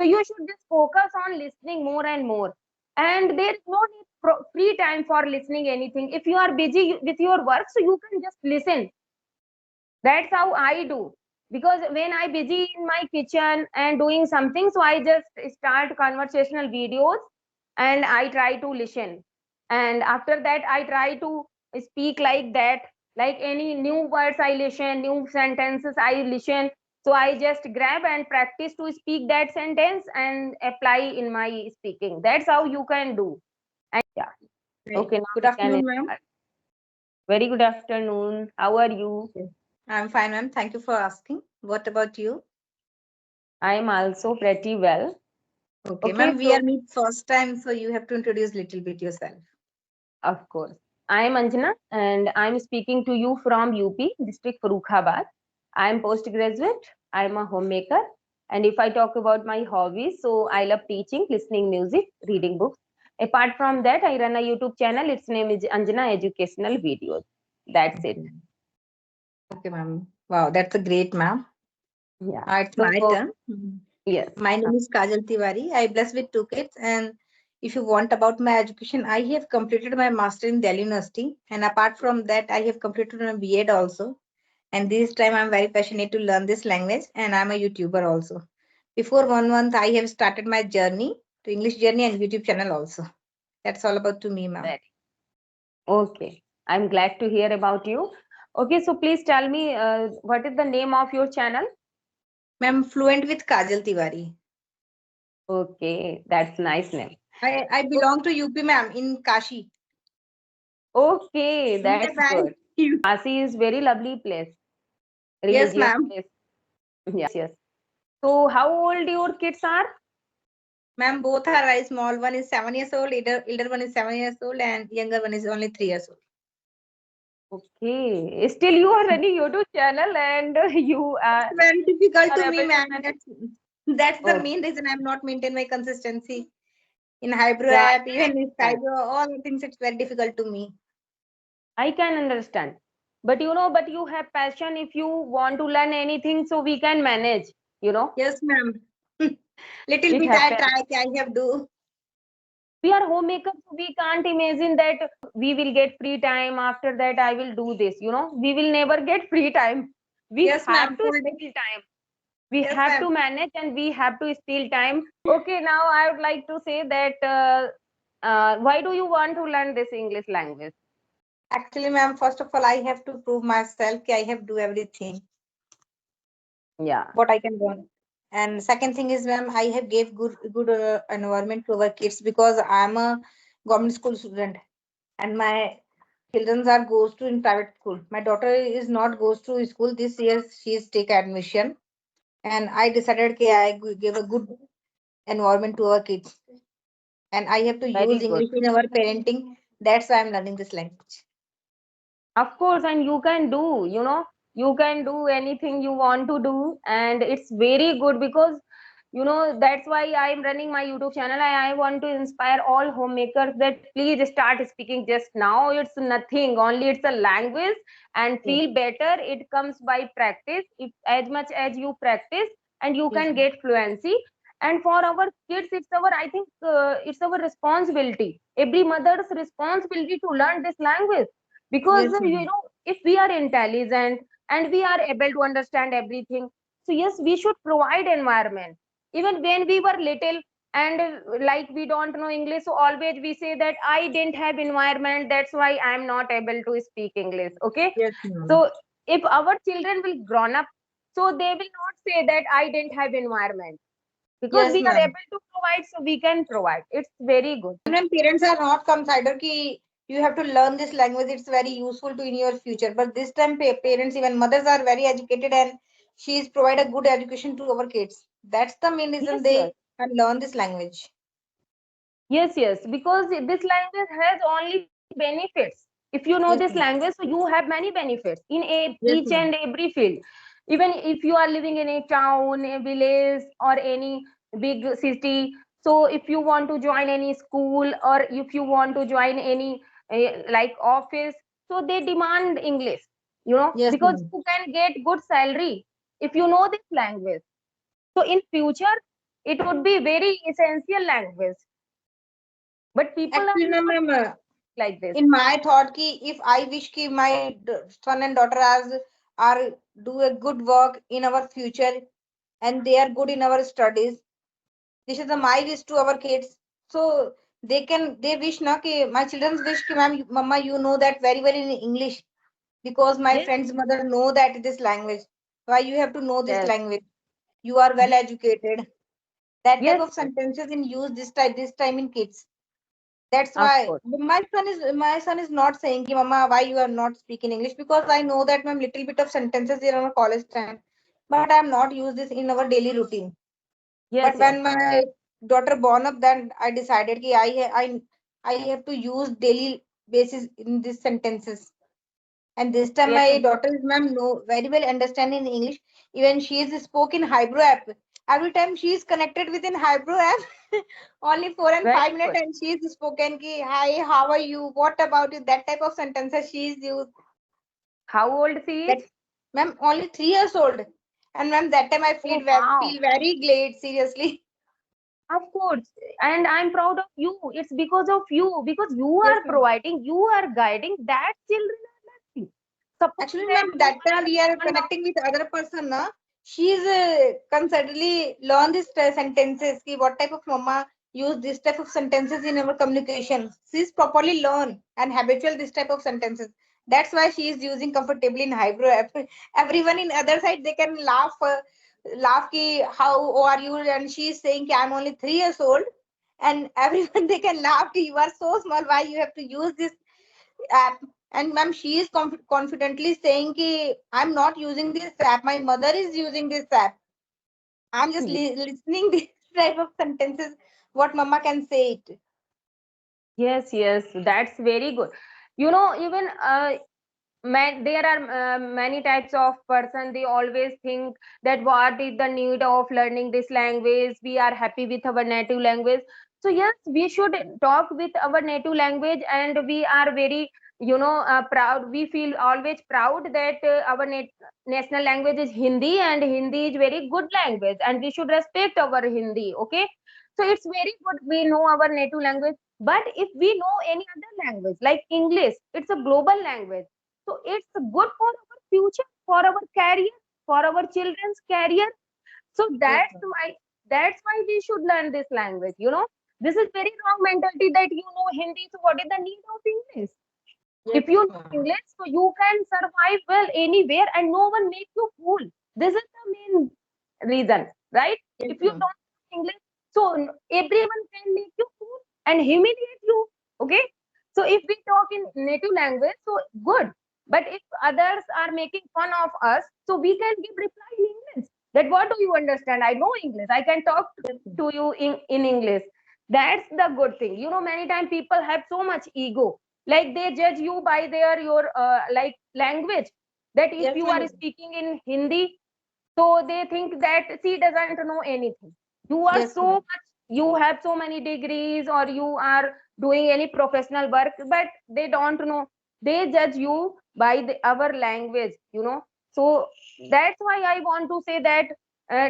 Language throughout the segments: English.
So you should just focus on listening more and more. And there is no need free time for listening anything. If you are busy with your work, so you can just listen. That's how I do. Because when I busy in my kitchen and doing something, so I just start conversational videos and I try to listen. And after that, I try to speak like that. Like any new words I listen, new sentences I listen. So I just grab and practice to speak that sentence and apply in my speaking. That's how you can do. And yeah. Right. Okay, now Good we can afternoon, ma'am. start. Very good afternoon. How are you? Yes. I'm fine, ma'am. Thank you for asking. What about you? I am also pretty well. Okay, Okay, ma'am. We so are meet first time, so you have to introduce little bit yourself. of course, I am Anjana and I'm speaking to you from UP, District Farokhabad. I am postgraduate. I am a homemaker. And if I talk about my hobbies, so I love teaching, listening music, reading books. Apart from that, I run a YouTube channel. Its name is Anjana Educational Videos. That's it. Okay. Okay, ma'am. Wow, that's a great, ma'am. Yeah. It's my So turn. Mhm. yes. My name is Kajal Tiwari. I blessed with two kids, and if you want about my education, I have completed my master in Delhi University, and apart from that, I have completed my B.Ed also. And this time, I'm very passionate to learn this language, and I'm a YouTuber also. Before 1 month, I have started my journey to English journey and YouTube channel also. That's all about to me, ma'am. Very okay. I'm glad to hear about you. Okay, so please tell me what is the name of your channel? Ma'am, fluent with Kajal Tiwari. Okay, that's nice name. I So, belong to UP, ma'am, in Kashi. okay, that's Nearby. good. Kashi is very lovely place, Yes, religious ma'am. place. Yes, yes. So how old your kids are? Ma'am, both are very small. One is 7 years old, elder one is 7 years old, and younger one is only 3 years old. Okay, still you are running YouTube channel and you It's very difficult are to me, able to ma'am. manage. That's the Okay, main reason I'm not maintain my consistency in Hybro yeah, app, even in I can Skype, all the things. It's very difficult to me. I can understand. But you know, but you have passion. If you want to learn anything, so we can manage. You know, Yes, ma'am. Little it bit I happens. try. I have do. We are homemakers, so we can't imagine that we will get free time. After that, I will do this. You know, we will never get free time. We Yes, have ma'am. to Full day. steal time. We Yes, have ma'am. to manage and we have to steal time. Okay, now I would like to say that why do you want to learn this English language? Actually, ma'am, first of all, I have to prove myself that I have do everything Yeah, what I can do. And second thing is, ma'am, I have gave good environment to our kids because I'm a government school student and my children are goes to in private school. My daughter is not goes to school this year. She is take admission, and I decided that give a good environment to our kids, and I have to use very good. English in our parenting. That's why I'm learning this language. Of course, and you can do, you know, you can do anything you want to do, and it's very good because you know that's why I'm running my YouTube channel. I want to inspire all homemakers that please start speaking just now. It's nothing, only it's a language, and Yes, feel better. It comes by practice. If as much as you practice, and you yes, can get fluency. And for our kids, it's our I think it's our responsibility. Every mother's responsibility to learn this language because yes, you ma'am. know if we are intelligent and we are able to understand everything, so yes, we should provide environment. Even when we were little and like we don't know English, so always we say that I didn't have environment, that's why I'm not able to speak English. Okay, Yes, ma'am. so if our children will grown up, so they will not say that I didn't have environment, because Yes, we are ma'am. able to provide, so we can provide. It's very good. And when parents are not consider ki you have to learn this language, it's very useful to in your future. But this time, parents, even mothers, are very educated, and she's provide a good education to our kids. That's the main reason Yes, yes. they can learn this language. Yes, yes, because this language has only benefits. If you know this Yes, language, ma'am. so you have many benefits in Yes, each ma'am. and every field. Even if you are living in a town, a village, or any big city, so if you want to join any school or if you want to join any like office, so they demand English, you know, Yes, because ma'am. you can get good salary if you know this language. So in future, it would be very essential language, but people are Actually, na not ma'am, like this. in my thought ki if I wish ki my son and daughter are do a good work in our future and they are good in our studies, this is the my wish to our kids. So they wish na ki my children wish ki ma'am, mama, you know that very well in English because my Yes, friend's mother know that this language. Why you have to know this yes, language? You are well yes, educated. That type yes, of yes, sentences in use this time in kids. That's of why course. my son is not saying ki mama why you are not speaking English, because I know that ma'am little bit of sentences in our college time, but I'm not use this in our daily routine. Yes, But yes, when my daughter born up, then I decided ki I have to use daily basis in these sentences. And this time yes, my daughter is ma'am know very well understanding English. Even she is spoken Hebrew app. Every time she is connected within Hebrew app, only four and very five good. minutes, and she is spoken ki hi, how are you? What about you? That type of sentences she is used. How old she That is? ma'am only 3 years old, and ma'am that time I Oh, feel wow. feel very glad seriously. Of course, and I'm proud of you. It's because of you, because you Yes, are ma'am. providing, you are guiding. That children are nothing. Suppose Actually, that ma'am, you that time are we are one of, connecting with other person, na. She's constantly learn these sentences. Ki what type of mama use this type of sentences in our communication. She's properly learn and habitual this type of sentences. That's why she is using comfortably in Hebrew app. Everyone in other side they can laugh ki how are you, and she is saying ki I'm only 3 years old, and everyone they can laugh ki you are so small. Why you have to use this app? And ma'am, she is confidently saying ki I'm not using this app, my mother is using this app. I'm just listening this type of sentences what mama can say it. yes, yes, that's very good. Even there are many types of person. They always think that what is the need of learning this language, we are happy with our native language. So yes, we should talk with our native language, and we are very proud. We feel always proud that our national language is Hindi, and Hindi is very good language, and we should respect our Hindi. Okay, so it's very good we know our native language. But if we know any other language like English, it's a global language, so it's good for our future, for our career, for our children's career. So Yes, that's ma'am. why we should learn this language. This is very wrong mentality that Hindi, so what is the need of English? Yes, If you know ma'am. English, so you can survive well anywhere, and no one make you fool. This is the main reason, right? Yes, If you ma'am. don't know English, so everyone can make you fool and humiliate you. Okay. So if we talk in native language, so good. But if others are making fun of us, so we can give reply in English. That what do you understand? I know English. I can talk Yes, ma'am. to you in English. That's the good thing. Many times people have so much ego, like they judge you by their your like language, that if Yes, you are ma'am. speaking in Hindi, so they think that she doesn't know anything. You are Yes, so ma'am. much, you have so many degrees, or you are doing any professional work, but they don't know. They judge you by our language. So that's why I want to say that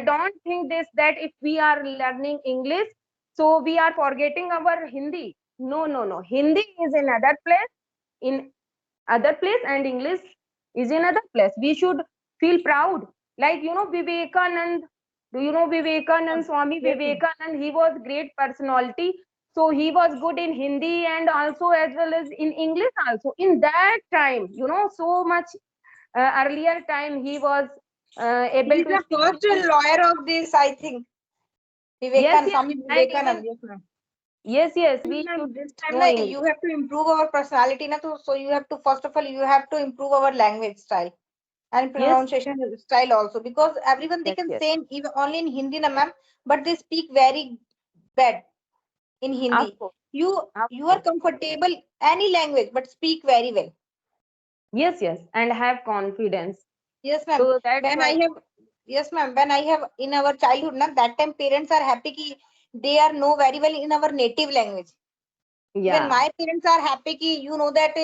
don't think this, that if we are learning English, so we are forgetting our Hindi. No, no, no, Hindi is in other place, in other place, and English is in other place. We should feel proud. Like Vivekanand. Do you know Vivekanand, Swami Yes, ma'am. Vivekanand? He was great personality. So he was good in Hindi, and also as well as in English also. In that time, so much earlier time, he was able He's to the speak first in. lawyer of this, I think. Yes, yes, Swami and even Vivekanand. Yes, ma'am. yes, yes, we Ma'am, should this time know na, English. you have to improve our personality na, so you have to first of all you have to improve our language style and Yes, pronunciation style also, because everyone they yes, can yes, say even only in Hindi na ma'am, but they speak very bad in of Hindi. course, You of you are course. comfortable any language but speak very well. Yes, yes, and have confidence. Yes, ma'am. So that's When I why. have Yes, ma'am. When I have in our childhood na, that time parents are happy ki they are know very well in our native language. Even Yeah. my parents are happy ki you know that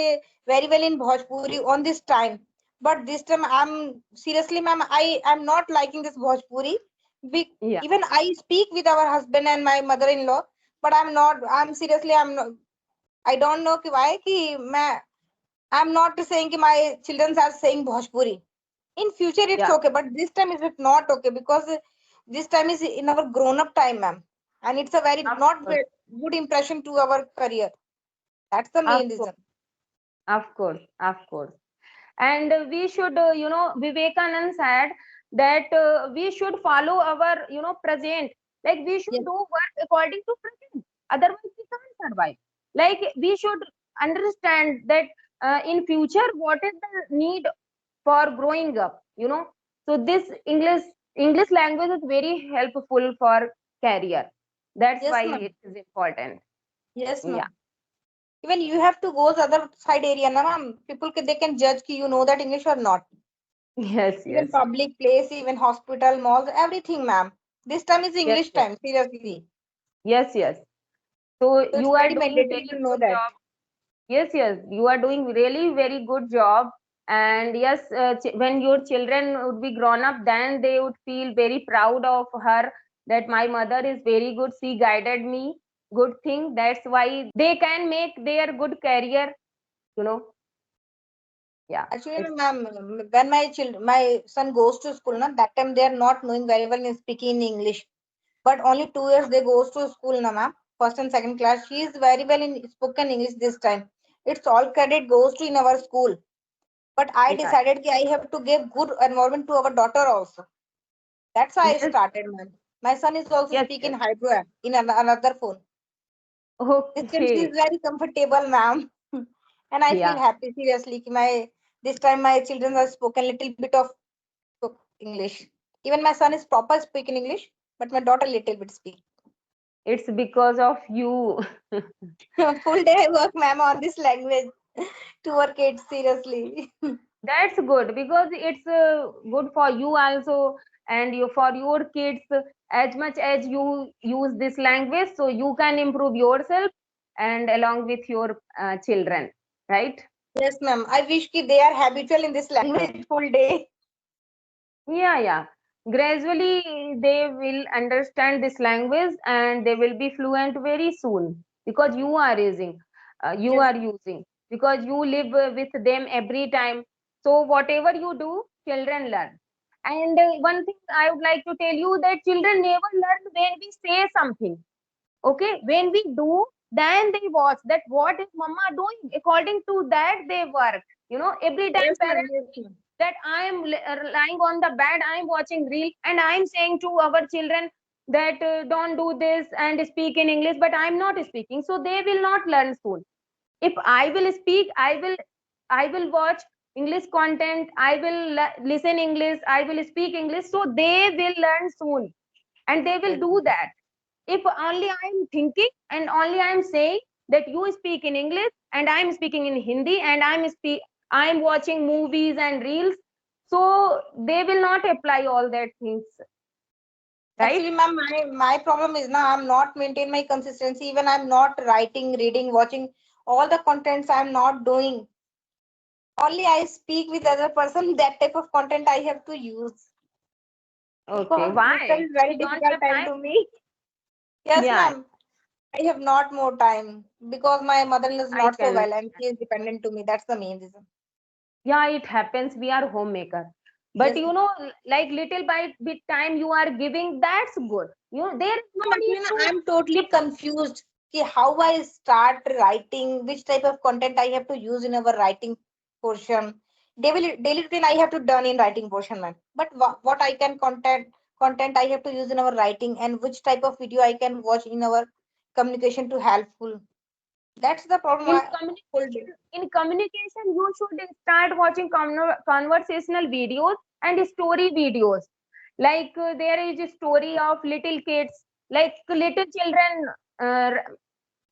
very well in Bhojpuri on this time. But this time I'm seriously, ma'am, I am not liking this Bhojpuri Yeah, Even I speak with our husband and my mother-in-law, but I'm seriously, I'm not, I don't know कि why कि मैं, I'm not saying कि my children are saying Bhojpuri. In future, it's yeah, okay, but this time is it not okay because this time is in our grown-up time, ma'am, and it's a very of not course, good impression to our career. That's the of main course, reason. of course, of course. And we should, Vivekanand said that we should follow our, present. Like we should Yes, do work according to present. Otherwise, we can't survive. Like we should understand that in future, what is the need for growing up, So this English language is very helpful for career. That's yes, why ma'am. it is important. Yes, Yeah. ma'am. Even you have to go to other side area, na, ma'am. People they can judge ki you know that English or not. Yes, Even yes, public place, even hospital, malls, everything, ma'am. This time is yes, English yes, time, seriously. yes, yes. So So it's you are very doing mandatory very to know good that. job. Yes, yes, you are doing really very good job. And yes, when your children would be grown up, then they would feel very proud of her that my mother is very good. She guided me. Good thing. That's why they can make their good career. You know. Yeah. Actually, It's ma'am, when my son goes to school, na, that time they are not knowing very well in speaking English. But only 2 years they goes to school, na, ma'am. First and second class. She is very well in spoken English this time. It's all credit goes to in our school. But I right. decided that I have to give good environment to our daughter also. That's why I Yes. started, ma'am. My son is also Yes. speaking Yes. Hydro app in another phone. This time she is Okay. very comfortable, ma'am. And I feel Yeah. happy, seriously. Ki this time my children have spoken little bit of English. Even my son is proper speaking English, but my daughter little bit speak. It's because of you. Full day I work, ma'am, on this language to our kids, seriously. That's good because it's good for you also, and you for your kids. As much as you use this language, so you can improve yourself and along with your children, right? Yes, ma'am. I wish ki they are habitual in this language full day. Yeah, yeah. Gradually, they will understand this language and they will be fluent very soon because you Yes, are using, because you live with them every time. So, whatever you do, children learn. And one thing I would like to tell you that children never learn when we say something. Okay, when we do, then they watch that what is mama doing. According to that, they work. Every time yes, ma'am. parents Yes, ma'am. that I am lying on the bed, I am watching reel, and I am saying to our children that don't do this and speak in English, but I am not speaking. So they will not learn soon. If I will speak, I will watch English content. I will listen English. I will speak English. So they will learn soon, and they will Yes, do that. If only I am thinking and only I am saying that you speak in English and I am speaking in Hindi and I am watching movies and reels, so they will not apply all that things, right? actually, ma'am, my problem is now I'm not maintain my consistency. Even I'm not writing, reading, watching all the contents I'm not doing. Only I speak with other person. That type of content I have to use Okay, because this time why is very you don't difficult have time time? to me. Yes, Yeah, ma'am. I have not more time because my mother is I not so can well and understand. she is dependent to me. That's the main reason. Yeah, it happens. We are homemaker, but Yes, like little by bit time you are giving, that's good. There is no ma'am. need Actually, na, to I'm totally give. confused. Ki how I start writing, which type of content I have to use in our writing portion. Daily routine I have to done in writing portion, ma'am. But what I can content I have to use in our writing and which type of video I can watch in our communication to helpful. That's the problem. in Full day. communication you should start watching conversational videos and story videos. Like there is a story of little kids, like little children uh,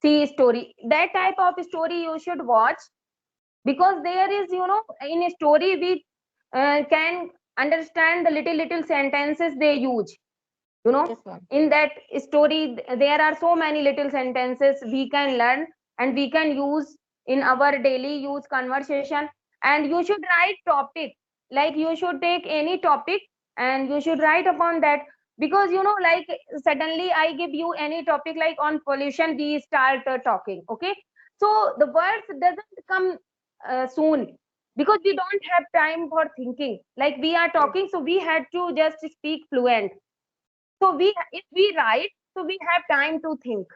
see story, that type of story you should watch, because there is, in a story we can understand the little sentences they use, you know Yes, ma'am. in that story there are so many little sentences we can learn and we can use in our daily use conversation. And you should write topic, like you should take any topic and you should write upon that. because like suddenly I give you any topic like on pollution, we start talking, okay? So the words doesn't come soon, because we don't have time for thinking. Like we are talking, so we had to just speak fluent. So we, if we write, so we have time to think.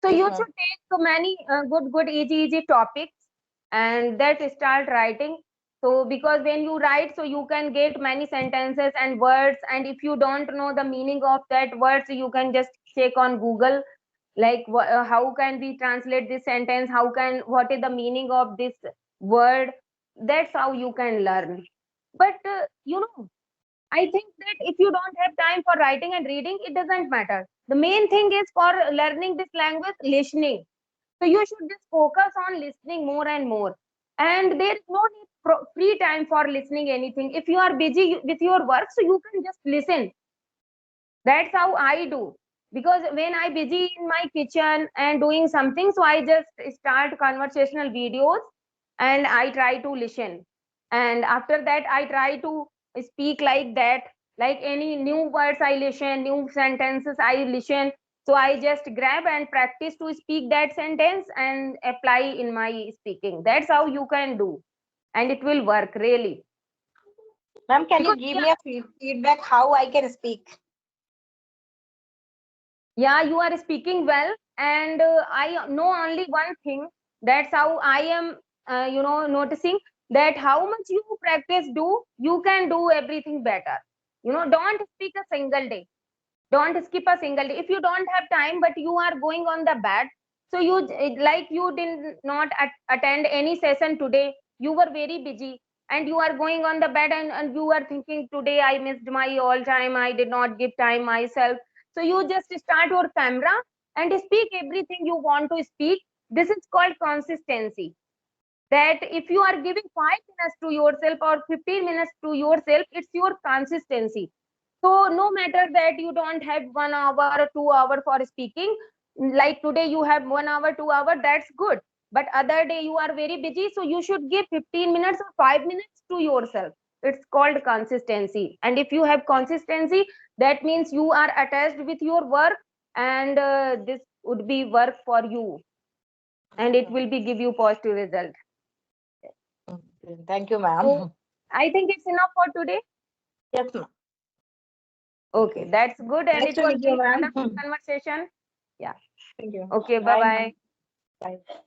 So Yes, you ma'am. should take so many good easy topics, and that start writing. So because when you write, so you can get many sentences and words, and if you don't know the meaning of that words, you can just check on Google, like how can we translate this sentence, how can, what is the meaning of this word. That's how you can learn. But I think that if you don't have time for writing and reading, it doesn't matter. The main thing is for learning this language, listening. So you should just focus on listening more and more. And there is no need free time for listening anything. If you are busy with your work, so you can just listen. That's how I do. Because when I busy in my kitchen and doing something, so I just start conversational videos and I try to listen. And after that, I try to speak like that. Like any new words I listen, new sentences I listen. So I just grab and practice to speak that sentence and apply in my speaking. That's how you can do. And it will work really. Ma'am, can you Because give me a feedback how I can speak? yeah, you are speaking well, and I know only one thing. That's how I am, noticing that how much you practice do, you can do everything better. Don't speak a single day. Don't skip a single day. If you don't have time, but you are going on the bed, so like you did not attend any session today. You were very busy, and you are going on the bed, and you are thinking today I missed my all time. I did not give time myself. So you just start your camera and speak everything you want to speak. This is called consistency. That if you are giving 5 minutes to yourself or 15 minutes to yourself, it's your consistency. So no matter that you don't have 1 hour or 2 hour for speaking, like today you have 1 hour, 2 hour, that's good. But other day you are very busy, so you should give 15 minutes or 5 minutes to yourself. It's called consistency. And if you have consistency, that means you are attached with your work, and this would be work for you, and it will be give you positive result. Thank you, So ma'am. I think it's enough for today. Yes, ma'am. Okay, that's good. And Nice it to was meet you, very ma'am. wonderful conversation. Yeah. Thank you. Okay, bye Bye, bye. ma'am. Bye.